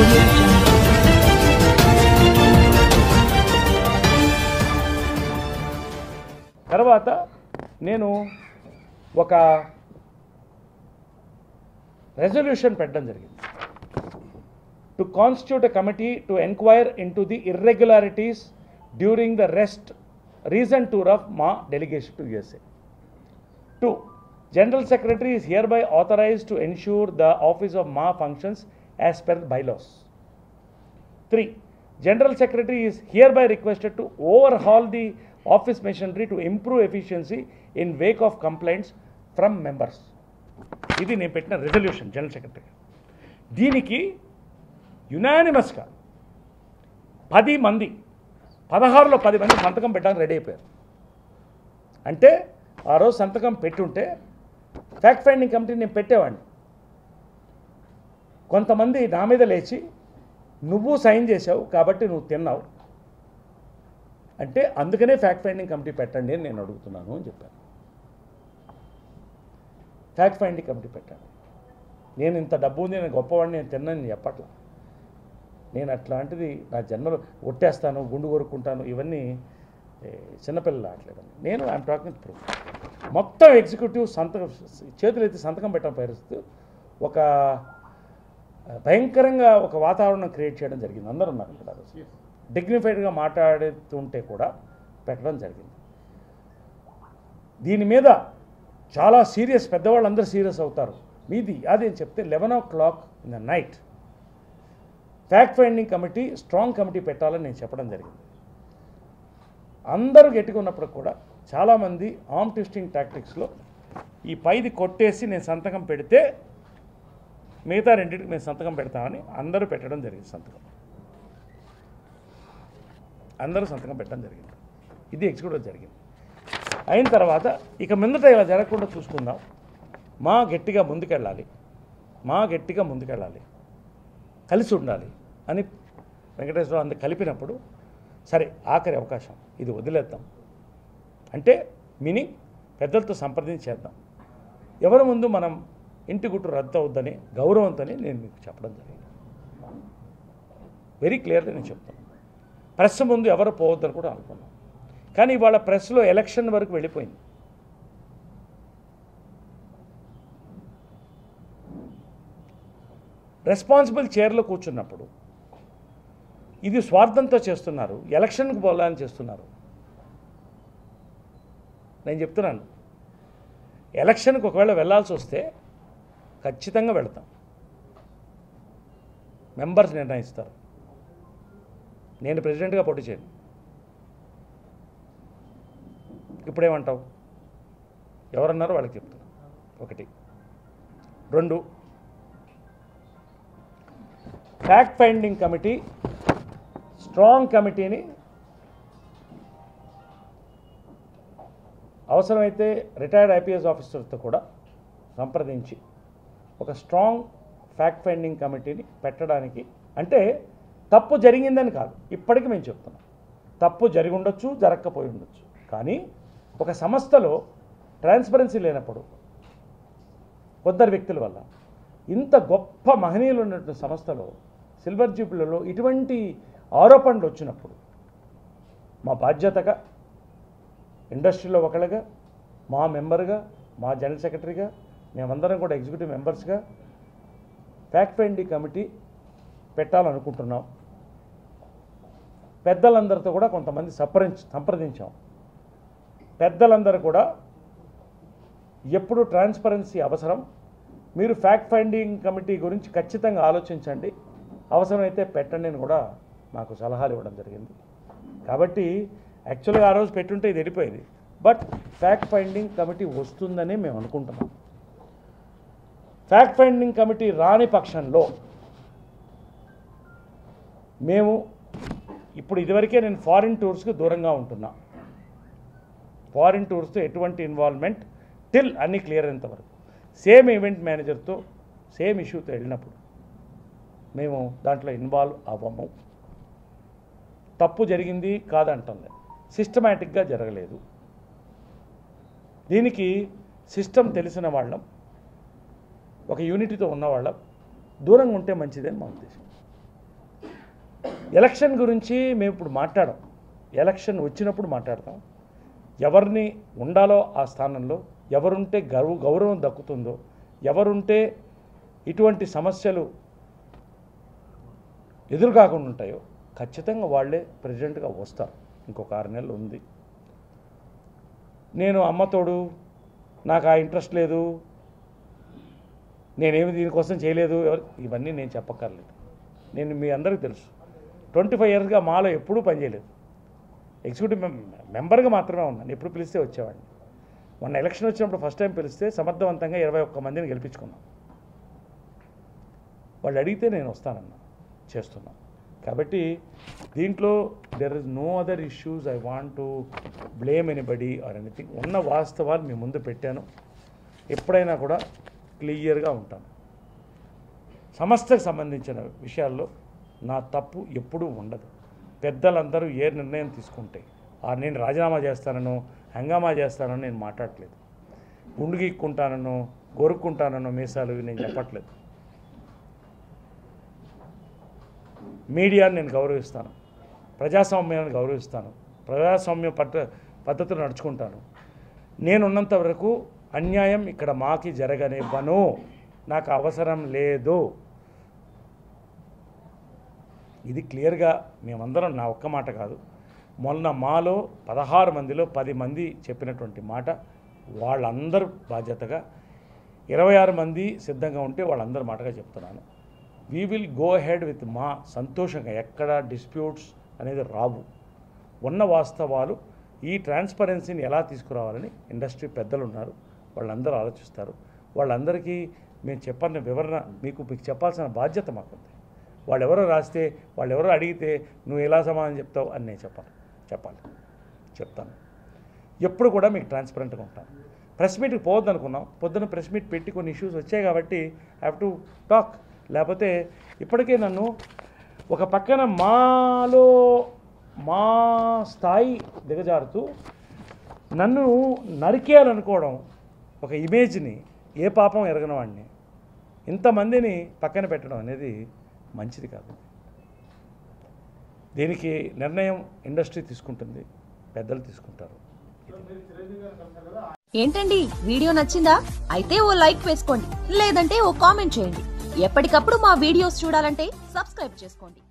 audio jungle. తర్వాత నేను ఒక రెజల్యూషన్ పెట్టడం జరిగింది. To constitute a committee to enquire into the irregularities during the recent tour of Ma delegation to USA. 2. General Secretary is hereby authorized to ensure the office of Ma functions as per the bylaws. 3. General Secretary is hereby requested to overhaul the office machinery to improve efficiency in wake of complaints from members. ఇది నేను పెట్టిన resolution general secretary. దీనికి యునానిమస్గా 10 మంది 16లో 10 మంది సంతకం పెట్టడానికి ready అయిపోయారు. అంటే ఆ రోజు సంతకం పెట్టుంటే ఫ్యాక్ట్ ఫైండింగ్ కమిటీ నేను పెట్టేవాడిని. కొంతమంది నా మీద లేచి నువ్వు సైన్ చేసావు కాబట్టి నువ్వు తిన్నావు అంటే అందుకనే ఫ్యాక్ట్ ఫైండింగ్ కమిటీ పెట్టండి అని నేను అడుగుతున్నాను అని చెప్పాను. ఫ్యాక్ట్ ఫైండింగ్ కమిటీ పెట్టండి. నేను ఇంత డబ్బు ఉంది, నేను గొప్పవాడిని, నేను తిన్నాను చెప్పట్లా. నేను అట్లాంటిది నా జన్మలో ఒట్టేస్తాను, గుండు కొరుక్కుంటాను, ఇవన్నీ చిన్నపిల్లలు ఆటలేదండి. నేను ఐఎమ్ టాకింగ్ ప్రూఫ్. మొత్తం ఎగ్జిక్యూటివ్ సంతకం చేతులు ఎత్తి సంతకం పెట్టడం పరిస్థితి ఒక భయంకరంగా ఒక వాతావరణం క్రియేట్ చేయడం జరిగింది. అందరూ ఉన్నారు ఇక్కడ డిగ్నిఫైడ్గా మాట్లాడుతుంటే కూడా పెట్టడం జరిగింది. దీని మీద చాలా సీరియస్, పెద్దవాళ్ళందరూ సీరియస్ అవుతారు. మీది అది అని చెప్తే 11 o'clock in the night fact finding committee strong committee పెట్టాలని నేను చెప్పడం జరిగింది. అందరూ గట్టిగా కూడా చాలామంది ఆర్మ్ ట్విస్టింగ్ టాక్టిక్స్లో ఈ పైది కొట్టేసి నేను సంతకం పెడితే మిగతా రెండింటికి నేను సంతకం పెడతామని అందరూ పెట్టడం జరిగింది. అందరూ సంతకం పెట్టడం జరిగింది. ఇది ఎగ్జిక్యూటివ్ జరిగింది. అయిన తర్వాత ఇక ముందట ఇలా జరగకుండా చూసుకుందాం, మా గట్టిగా ముందుకెళ్ళాలి, కలిసి ఉండాలి అని వెంకటేశ్వరరావు అందరు కలిపినప్పుడు సరే ఆఖరి అవకాశం ఇది వదిలేద్దాం అంటే మీనింగ్ పెద్దలతో సంప్రదించేద్దాం, ఎవరి ముందు మనం ఇంటి గుట్టు రద్దు అవుద్దని గౌరవంతోనే నేను మీకు చెప్పడం జరిగింది. వెరీ క్లియర్గా నేను చెప్తాను. ప్రెస్ ముందు ఎవరు పోవద్దని కూడా అనుకున్నాం. కానీ ఇవాళ ప్రెస్లో ఎలక్షన్ వరకు వెళ్ళిపోయింది. రెస్పాన్సిబుల్ చైర్లో కూర్చున్నప్పుడు ఇది స్వార్థంతో చేస్తున్నారు, ఎలక్షన్కి పోవాలని చేస్తున్నారు. నేను చెప్తున్నాను, ఎలక్షన్కి ఒకవేళ వెళ్ళాల్సి వస్తే ఖచ్చితంగా వెళతాం. మెంబర్స్ నిర్ణయిస్తారు. నేను ప్రెసిడెంట్గా పోటీ చేయను. ఇప్పుడేమంటావు? ఎవరన్నారో వాళ్ళకి చెప్తున్నా. 1. 2, ఫ్యాక్ట్ ఫైండింగ్ కమిటీ స్ట్రాంగ్ కమిటీని అవసరమైతే రిటైర్డ్ ఐపీఎస్ ఆఫీసర్తో కూడా సంప్రదించి ఒక స్ట్రాంగ్ ఫ్యాక్ట్ ఫైండింగ్ కమిటీని పెట్టడానికి, అంటే తప్పు జరిగిందని కాదు, ఇప్పటికీ మేము చెప్తున్నాం తప్పు జరిగి ఉండొచ్చు, జరగకపోయి ఉండొచ్చు. కానీ ఒక సంస్థలో ట్రాన్స్పరెన్సీ లేనప్పుడు కొందరు వ్యక్తుల వల్ల ఇంత గొప్ప మహనీయులు ఉన్నటువంటి సంస్థలో సిల్వర్ జూబ్లీలో ఇటువంటి ఆరోపణలు వచ్చినప్పుడు మా బాధ్యతగా ఇండస్ట్రీలో ఒకళ్ళగా, మా మెంబర్గా, మా జనరల్ సెక్రటరీగా, మేమందరం కూడా ఎగ్జిక్యూటివ్ మెంబర్స్గా ఫ్యాక్ట్ ఫైండింగ్ కమిటీ పెట్టాలనుకుంటున్నాం. పెద్దలందరితో కూడా కొంతమంది సంప్రదించాం. పెద్దలందరూ కూడా ఎప్పుడు ట్రాన్స్పరెన్సీ అవసరం, మీరు ఫ్యాక్ట్ ఫైండింగ్ కమిటీ గురించి ఖచ్చితంగా ఆలోచించండి, అవసరమైతే పెట్టండి అని కూడా మాకు సలహాలు ఇవ్వడం జరిగింది. కాబట్టి యాక్చువల్గా ఆ రోజు పెట్టుంటే ఇది వెళ్ళిపోయేది. బట్ ఫ్యాక్ట్ ఫైండింగ్ కమిటీ వస్తుందని మేము అనుకుంటున్నాం. ఫ్యాక్ట్ ఫైండింగ్ కమిటీ రాని పక్షంలో మేము ఇప్పుడు ఇదివరకే నేను ఫారిన్ టూర్స్కి దూరంగా ఉంటున్నా. ఫారిన్ టూర్స్తో ఎటువంటి ఇన్వాల్వ్మెంట్ టిల్ అన్నీ క్లియర్ అయ్యేంతవరకు సేమ్ ఈవెంట్ మేనేజర్తో సేమ్ ఇష్యూతో వెళ్ళినప్పుడు మేము దాంట్లో ఇన్వాల్వ్ అవ్వము. తప్పు జరిగింది కాదంటుంది, సిస్టమేటిక్గా జరగలేదు. దీనికి సిస్టమ్ తెలిసిన వాళ్ళం, ఒక యూనిటీతో ఉన్నవాళ్ళం దూరంగా ఉంటే మంచిదని మా ఉద్దేశం. ఎలక్షన్ గురించి మేము ఇప్పుడు మాట్లాడాం, ఎలక్షన్ వచ్చినప్పుడు మాట్లాడతాం. ఎవరిని ఉండాలో ఆ స్థానంలో, ఎవరుంటే గౌరవం దక్కుతుందో, ఎవరుంటే ఇటువంటి సమస్యలు ఎదురుకాకుండా ఉంటాయో ఖచ్చితంగా వాళ్ళే ప్రెసిడెంట్గా వస్తారు. ఇంకొక 6 నెలలు ఉంది. నేను అమ్మతోడు, నాకు ఆ ఇంట్రెస్ట్ లేదు, నేనేమి దీనికోసం చేయలేదు, ఇవన్నీ నేను చెప్పక్కర్లేదు. నేను మీ అందరికీ తెలుసు, 25 ఇయర్స్గా మాలో ఎప్పుడూ పనిచేయలేదు. ఎగ్జిక్యూటివ్ మెంబర్గా మాత్రమే ఉన్నాను. ఎప్పుడు పిలిస్తే వచ్చేవాడిని. మొన్న ఎలక్షన్ వచ్చినప్పుడు ఫస్ట్ టైం పిలిస్తే సమర్థవంతంగా 21 మందిని గెలిపించుకున్నాం. వాళ్ళు అడిగితే నేను వస్తానన్నా, చేస్తున్నాను. కాబట్టి దీంట్లో there is no other issues I want to blame anybody or anything. ఉన్న వాస్తవాలు మీ ముందు పెట్టాను. ఎప్పుడైనా కూడా క్లియర్గా ఉంటాను. సంస్థకు సంబంధించిన విషయాల్లో నా తప్పు ఎప్పుడూ ఉండదు. పెద్దలందరూ ఏ నిర్ణయం తీసుకుంటే నేను రాజీనామా చేస్తానో హంగామా చేస్తానో నేను మాట్లాడట్లేదు. గుండు గీక్కుంటానో గొరుక్కుంటానో మీసాలు నేను చెప్పట్లేదు. మీడియాని నేను గౌరవిస్తాను, ప్రజాస్వామ్యాన్ని గౌరవిస్తాను, ప్రజాస్వామ్య పద్ధతులు నడుచుకుంటాను. నేనున్నంత వరకు అన్యాయం ఇక్కడ మాకి జరగనివ్వను. నాకు అవసరం లేదు. ఇది క్లియర్గా మేమందరం, నా ఒక్క మాట కాదు, మొన్న మాలో 16 మందిలో 10 మంది చెప్పినటువంటి మాట. వాళ్ళందరూ బాధ్యతగా 26 మంది సిద్ధంగా ఉంటే వాళ్ళందరూ మాటగా చెప్తున్నాను. We will go ahead with మా సంతోషంగా. ఎక్కడ డిస్ప్యూట్స్ అనేది రావు. ఉన్న వాస్తవాలు, ఈ ట్రాన్స్పరెన్సీని ఎలా తీసుకురావాలని ఇండస్ట్రీ పెద్దలు ఉన్నారు, వాళ్ళందరూ ఆలోచిస్తారు. వాళ్ళందరికీ మేము చెప్పిన వివరణ మీకు చెప్పాల్సిన బాధ్యత మాకుంది. వాళ్ళెవరో రాస్తే, వాళ్ళెవరో అడిగితే నువ్వు ఎలా సమాధానం చెప్తావు అని నేను చెప్తాను. ఎప్పుడు కూడా మీకు ట్రాన్స్పరెంట్గా ఉంటాను. ప్రెస్ మీట్కి పోవద్దు అనుకున్నాం, పొద్దున్న ప్రెస్ మీట్ పెట్టి కొన్ని ఇష్యూస్ వచ్చాయి కాబట్టి ఐ హ్యావ్ టు టాక్. లేకపోతే ఇప్పటికే నన్ను ఒక పక్కన మా స్థాయి దిగజారుతూ నన్ను నరికేయాలనుకోవడం, ఒక ఇమేజ్ని, ఏ పాపం ఎరగని వాడిని ఇంతమందిని పక్కన పెట్టడం అనేది మంచిది కాదు. దీనికి నిర్ణయం ఇండస్ట్రీ తీసుకుంటుంది, పెద్దలు తీసుకుంటారు. ఏంటండి, వీడియో నచ్చిందా? అయితే ఓ లైక్ వేసుకోండి, లేదంటే ఓ కామెంట్ చేయండి. ఎప్పటికప్పుడు మా వీడియోస్ చూడాలంటే సబ్స్క్రైబ్ చేసుకోండి.